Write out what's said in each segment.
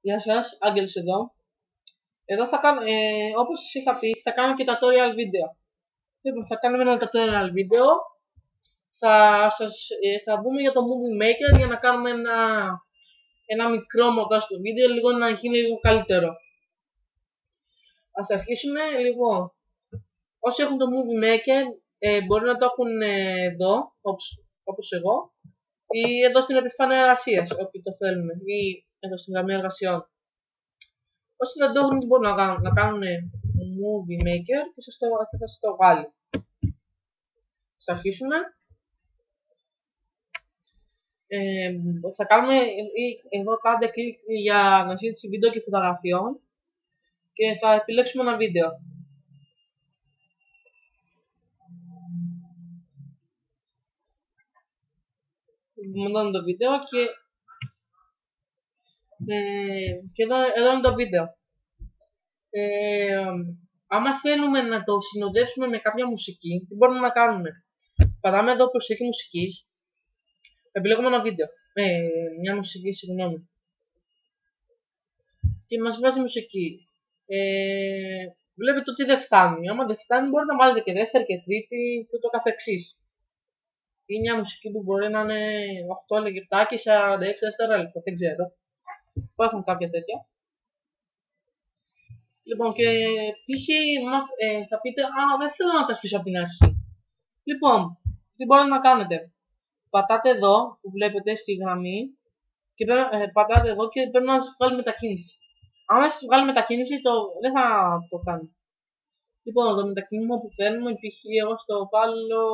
Γεια σας, Άγγελος εδώ. Εδώ θα κάνω, όπως σας είχα πει, θα κάνω και tutorial βίντεο. Λοιπόν, θα κάνουμε ένα tutorial βίντεο. Θα μπούμε για το Movie Maker για να κάνουμε ένα μικρό μοντάζ στο βίντεο, λίγο να γίνει λίγο καλύτερο. Ας αρχίσουμε. Λοιπόν, όσοι έχουν το Movie Maker, μπορεί να το έχουν εδώ, όπως εγώ, ή εδώ στην επιφάνεια εργασίας, όποιοι το θέλουν, ή εδώ στην γραμμή εργασιών. Όσοι δεν το έχουν, μπορούν να κάνουν Movie Maker και θα σας το βγάλει. Ας αρχίσουμε. Θα κάνουμε εδώ κάντε κλικ για αναζήτηση βίντεο και φωτογραφιών και θα επιλέξουμε ένα βίντεο. Εδώ είναι το βίντεο και εδώ είναι το βίντεο. Άμα θέλουμε να το συνοδεύσουμε με κάποια μουσική, τι μπορούμε να κάνουμε? Πατάμε εδώ προσθήκη μουσικής, επιλέγουμε ένα βίντεο, μια μουσική, συγγνώμη, και μας βάζει μουσική. Βλέπετε ότι δεν φτάνει. Άμα δεν φτάνει, μπορείτε να βάλετε και δεύτερη και τρίτη και το καθεξής. Είναι μια μουσική που μπορεί να είναι 8 λεπτά και 46 δευτερόλεπτα, δεν ξέρω. Υπάρχουν κάποια τέτοια. Λοιπόν, και π.χ. θα πείτε, δεν θέλω να τα αρχίσω από την αρχή. Λοιπόν, τι μπορείτε να κάνετε? Πατάτε εδώ που βλέπετε στη γραμμή και πατάτε εδώ και πρέπει να σας βγάλει μετακίνηση. Αν σας βγάλει μετακίνηση, δεν θα το κάνει. Λοιπόν, το μετακίνημα που θέλουμε, π.χ. εγώ στο βάλω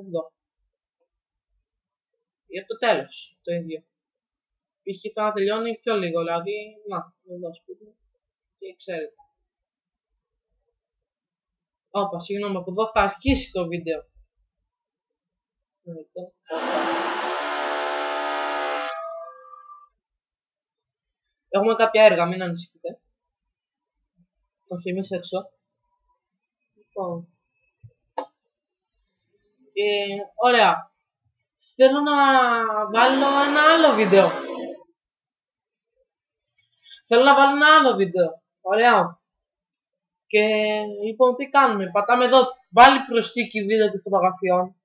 εδώ. Για το τέλος, το ίδιο. Π.χ. θα τελειώνει πιο λίγο, δηλαδή, εδώ ας πούμε, και ξέρετε. Όπα, συγγνώμη, από εδώ θα αρχίσει το βίντεο. Έχουμε κάποια έργα, μην ανησυχείτε. Όχι, εμείς έξω. Λοιπόν. Ωραία. Θέλω να βάλω ένα άλλο βίντεο. Ωραία. Και λοιπόν, τι κάνουμε? Πατάμε εδώ, βάλει προσθήκη βίντεο και φωτογραφιών.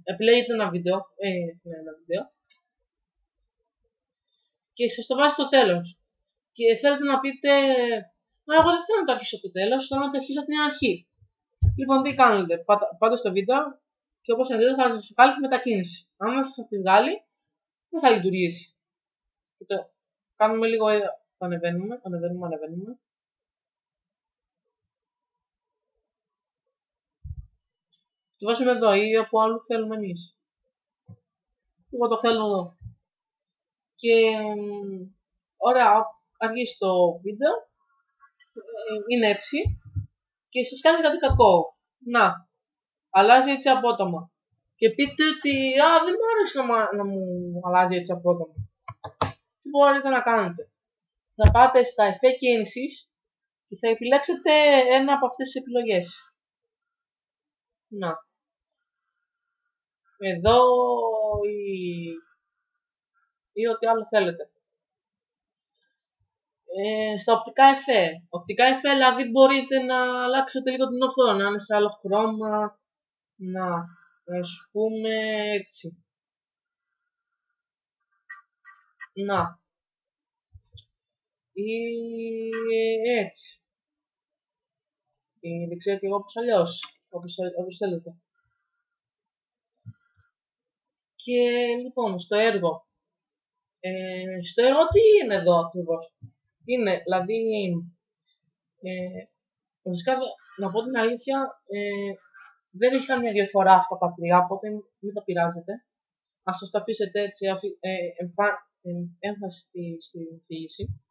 Επιλέγετε ένα βίντεο. Και σας το βάζει στο τέλος. Και θέλετε να πείτε, εγώ δεν θέλω να το αρχίσω από το τέλος, θέλω να το αρχίσω από την αρχή. Λοιπόν, τι κάνετε? Πάτε στο βίντεο και όπως δείτε θα σας βγάλει τη μετακίνηση. Αν σας τη βγάλει, δεν θα λειτουργήσει. Κάνουμε λίγο, ανεβαίνουμε. Το βάζουμε εδώ ή από αλλού θέλουμε εμείς. Εγώ το θέλω εδώ. Και ωραία, αρχίσει το βίντεο. Είναι έτσι. Και σας κάνει κάτι κακό. Να, αλλάζει έτσι απότομα. Και πείτε ότι δεν μου άρεσε να μου αλλάζει έτσι απότομα. Τι μπορείτε να κάνετε? Θα πάτε στα εφέ κίνησης και θα επιλέξετε ένα από αυτές τις επιλογές. Να. Εδώ ή ό,τι άλλο θέλετε. Στα οπτικά εφέ. Οπτικά εφέ, δηλαδή μπορείτε να αλλάξετε λίγο την οθόνη, να είναι σε άλλο χρώμα. Να, ας πούμε έτσι. Να. Ή έτσι. Ή δεν ξέρω και εγώ πώς αλλιώς. Όπως θέλετε. Και λοιπόν, στο έργο. Στο έργο τι είναι εδώ ακριβώς? Είναι, δηλαδή, βασικά να πω την αλήθεια, δεν έχει καμία διαφορά αυτά τα τρία, οπότε μην τα πειράζετε. Ας σας τα αφήσετε έτσι, έμφαση στη φύση.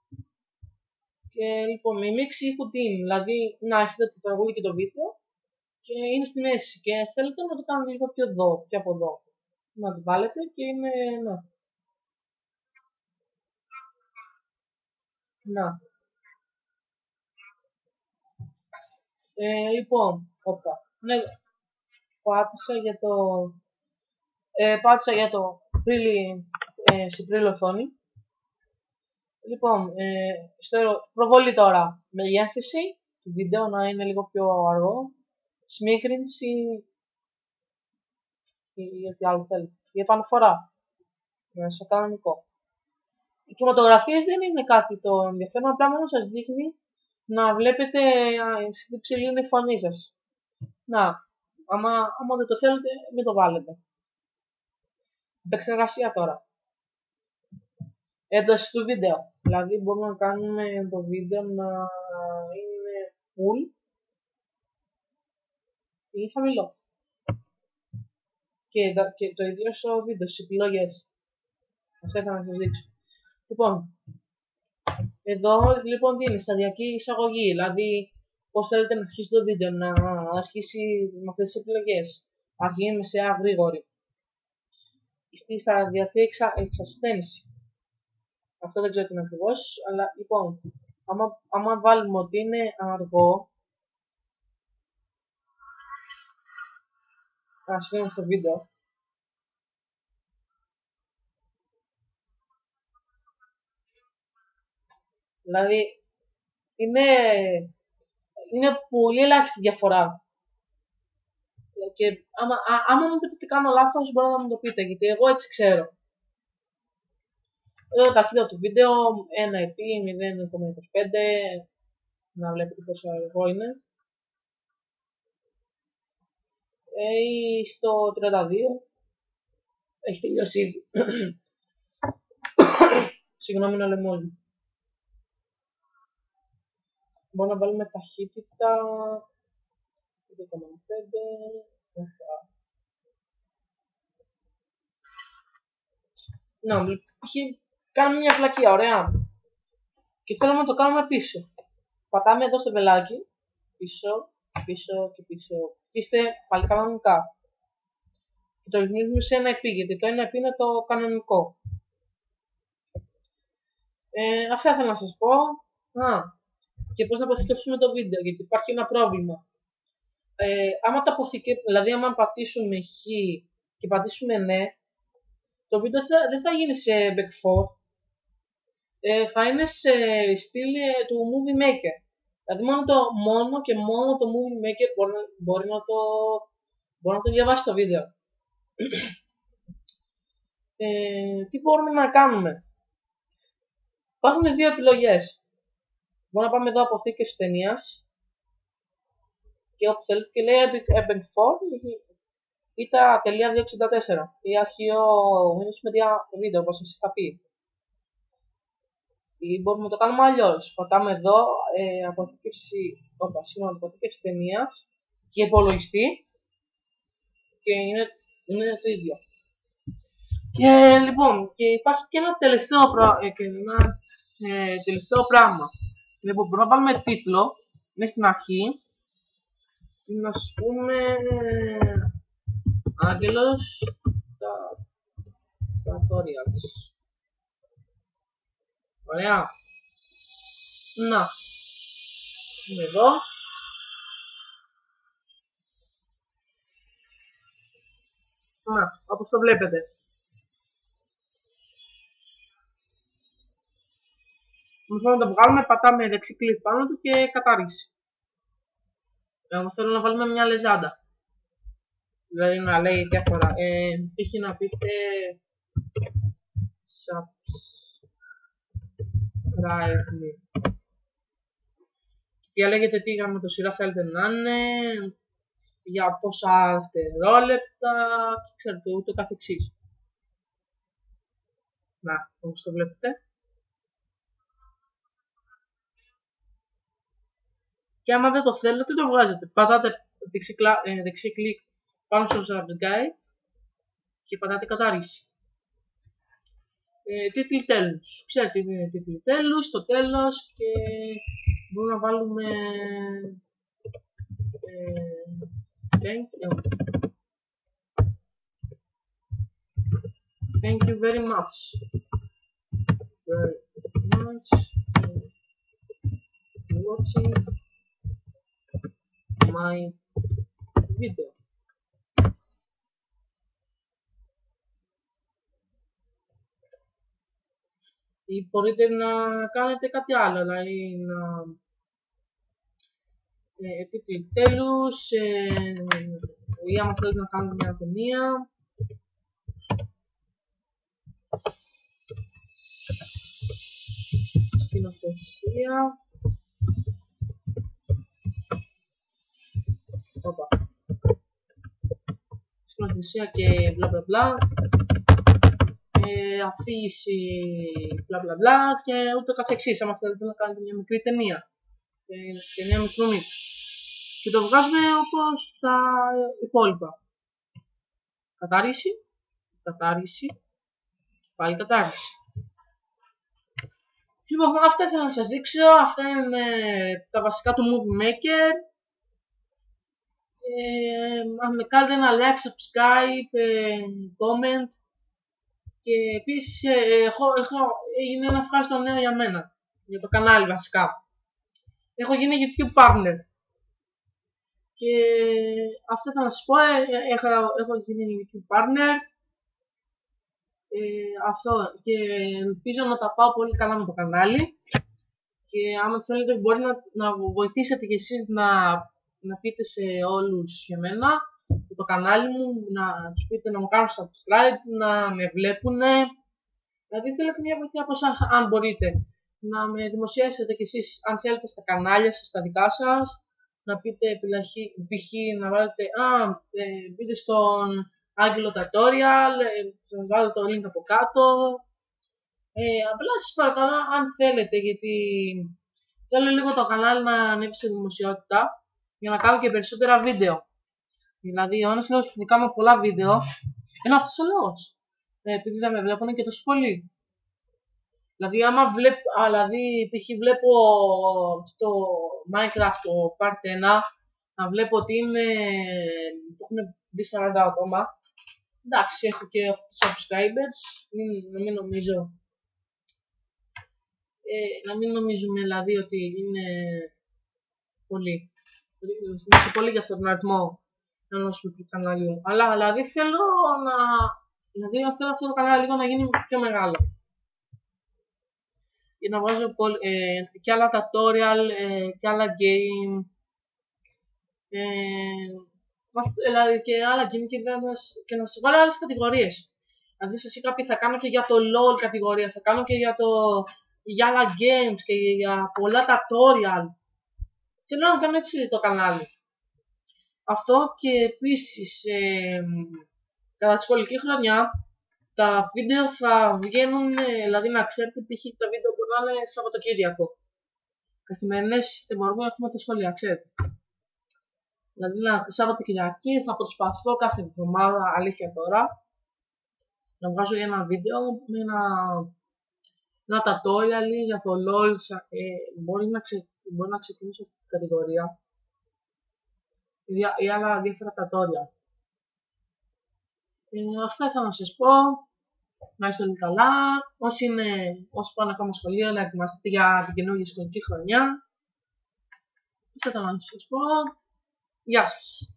Και λοιπόν, η μίξη ήχου τι είναι? Δηλαδή, να έχετε το τραγούδι και το βίντεο και είναι στη μέση και θέλετε να το κάνετε λίγο πιο εδώ, πιο από εδώ. Να το βάλετε και είναι, να. Λοιπόν, όπα. Ναι, πάτησα για το σε πρίλη οθόνη. Λοιπόν, προβολή τώρα, μεγέθυνση του βίντεο να είναι λίγο πιο αργό, σμίκρινση ή ό,τι άλλο θέλει. Η επαναφορά, στο κανονικό. Οι κινηματογραφίες δεν είναι κάτι το ενδιαφέρον, απλά μόνο σας δείχνει να βλέπετε στην ψηλή είναι η φωνή σας. Να, άμα δεν το θέλετε, μην το βάλετε. Επεξεργασία τώρα. Ένταση του βίντεο. Δηλαδή μπορούμε να κάνουμε το βίντεο να είναι full ή χαμηλό. Και το ίδιο στο βίντεο, στις επιλογές. Ας ήθελα να σας δείξω. Λοιπόν, εδώ λοιπόν τι είναι, σταδιακή εισαγωγή. Δηλαδή, πώς θέλετε να αρχίσει το βίντεο, να αρχίσει με αυτές τις επιλογές. Αργή, μεσαία, γρήγορη. Στη σταδιακή εξασθένηση. Αυτό δεν ξέρω τι είναι ακριβώς, αλλά λοιπόν, άμα βάλουμε ότι είναι αργό, ας φύγουμε στο βίντεο, δηλαδή είναι πολύ ελάχιστη διαφορά. Και άμα μου πείτε τι κάνω λάθος, μπορείτε να μου το πείτε, γιατί εγώ έτσι ξέρω. Εδώ ταχύτητα του βίντεο, 1 επί 0,25, να βλέπετε πόσο αργό είναι. Ή στο 32, έχει τελειώσει ήδη. Συγγνώμη, είναι ο λαιμός μου. Μπορούμε να βάλουμε ταχύτητα 2,5. Να, κάνουμε μια πλακία, ωραία. Και θέλουμε να το κάνουμε πίσω. Πατάμε εδώ στο βελάκι, πίσω, πίσω και πίσω. Και είστε πάλι κανονικά. Και το ρυθμίζουμε σε 1 επί, γιατί το 1 επί είναι το κανονικό. Αυτά ήθελα να σας πω. Και πώς να αποθηκεύσουμε το βίντεο, γιατί υπάρχει ένα πρόβλημα. Δηλαδή άμα πατήσουμε χ και πατήσουμε ναι, το βίντεο δεν θα γίνει σε back 4, θα είναι σε στυλ του Movie Maker. Δηλαδή μόνο και μόνο το Movie Maker μπορεί να το διαβάσει το βίντεο. Τι μπορούμε να κάνουμε. Υπάρχουν δύο επιλογές. Μπορούμε να πάμε εδώ αποθήκευση ταινίας και όπου θέλετε και λέει Epic 4 ή τα .264 ή αρχείο Windows Media Video, όπως σας είχα πει. Ή μπορούμε να το κάνουμε αλλιώς. Πατάμε εδώ αποθήκευση ταινίας και υπολογιστή και είναι το ίδιο. Και λοιπόν, και υπάρχει και ένα τελευταίο πράγμα. Λοιπόν, μπορούμε να βάλουμε τίτλο, είναι στην αρχή, και να σου πούμε Άγγελος Tutorials. Ωραία. Να. Είμαι εδώ. Να, όπως το βλέπετε. Μπορούμε να το βγάλουμε, πατάμε δεξί κλικ πάνω του και κατάρριση. Εγώ θέλω να βάλουμε μια λεζάντα. Δηλαδή να λέει διάφορα. Π.χ. να πείτε subscribe me. Και διαλέγετε τι γραμματοσυρά θέλετε να είναι, για πόσα δευτερόλεπτα και ξέρετε ούτω καθεξής. Να, όπως το βλέπετε. Και άμα δεν το θέλετε, το βγάζετε. Πατάτε δεξί κλικ πάνω στο subscribe και πατάτε κατάρριση. Τίτλοι τέλους. Ξέρετε τι είναι τίτλοι τέλους, στο τέλος και μπορούμε να βάλουμε Thank you very much for watching my video. Ή μπορείτε να κάνετε κάτι άλλο, δηλαδή να επιτέλους, ή άμα θέλετε να κάνετε μια ταινία, σκηνοθεσία, σκηνοθεσία και μπλα μπλα μπλα, αφήγηση μπλα μπλα μπλα και ούτω καθεξής, άμα θέλετε να κάνετε μια μικρή ταινία, ταινία μικρού μήκους. Και το βγάζουμε όπως τα υπόλοιπα. Κατάρριση, πάλι κατάρριση. Λοιπόν, αυτά ήθελα να σας δείξω. Αυτά είναι τα βασικά του Movie Maker. Αν με κάνετε ένα like, subscribe, comment. Και επίσης έγινε ένα ευχάριστο νέο για μένα. Για το κανάλι βασικά. Έχω γίνει YouTube partner. Και αυτό θα σας πω, έχω γίνει YouTube partner. Αυτό, και ελπίζω να τα πάω πολύ καλά με το κανάλι. Και άμα θέλετε μπορεί να βοηθήσετε κι εσείς να πείτε σε όλους για μένα, για το κανάλι μου, να τους πείτε να μου κάνουν subscribe, να με βλέπουνε. Δηλαδή θέλω μια βοήθεια από εσάς, αν μπορείτε. Να με δημοσιεύσετε κι εσείς αν θέλετε στα κανάλια σας, στα δικά σας. Να πείτε π.χ. να βάλετε, μπείτε στον Άγγελο Tutorial, σας βάλω το link από κάτω. Απλά σας παρακαλώ αν θέλετε, γιατί θέλω λίγο το κανάλι να ανέβει σε δημοσιότητα για να κάνω και περισσότερα βίντεο. Δηλαδή, ο ένας λόγος που δεν κάνω πολλά βίντεο είναι αυτός ο λόγος. Επειδή δεν με βλέπουν και τόσο πολύ. Δηλαδή, άμα π.χ. βλέπω στο Minecraft το Part 1, να βλέπω ότι το έχουν δει 40 άτομα. Εντάξει, έχω και 8 subscribers, να μην νομίζουμε δηλαδή ότι είναι πολύ. Είναι πολύ για αυτόν τον αριθμό ενός μικρού καναλιού. Αλλά δηλαδή θέλω αυτό το κανάλι λίγο να γίνει πιο μεγάλο. Για να βγάζω και άλλα tutorial και άλλα game. Δηλαδή και άλλα game και να σας βάλω άλλες κατηγορίες. Δηλαδή σας είχα πει θα κάνω και για το LOL κατηγορία, θα κάνω και για άλλα games και για πολλά tutorial. Θέλω να κάνω έτσι το κανάλι. Αυτό, και επίσης κατά τη σχολική χρονιά τα βίντεο θα βγαίνουν, δηλαδή να ξέρετε π.χ. τα βίντεο μπορεί να είναι Σαββατοκύριακο. Καθημερινές δεν μπορούμε να έχουμε τα σχολεία, ξέρετε. Δηλαδή Σαββατοκυριακή θα προσπαθώ κάθε εβδομάδα, αλήθεια τώρα, να βγάζω ένα βίντεο με ένα tutorial για το LOL. Μπορεί να ξεκινήσω αυτή την κατηγορία ή άλλα διάφορα tutorial. Αυτά ήθελα να σας πω. Να είστε όλοι καλά. Όσοι πάνε ακόμα σχολείο, να ετοιμαστείτε για την καινούργια σχολική χρονιά. Αυτά ήθελα να σας πω. Γεια σας.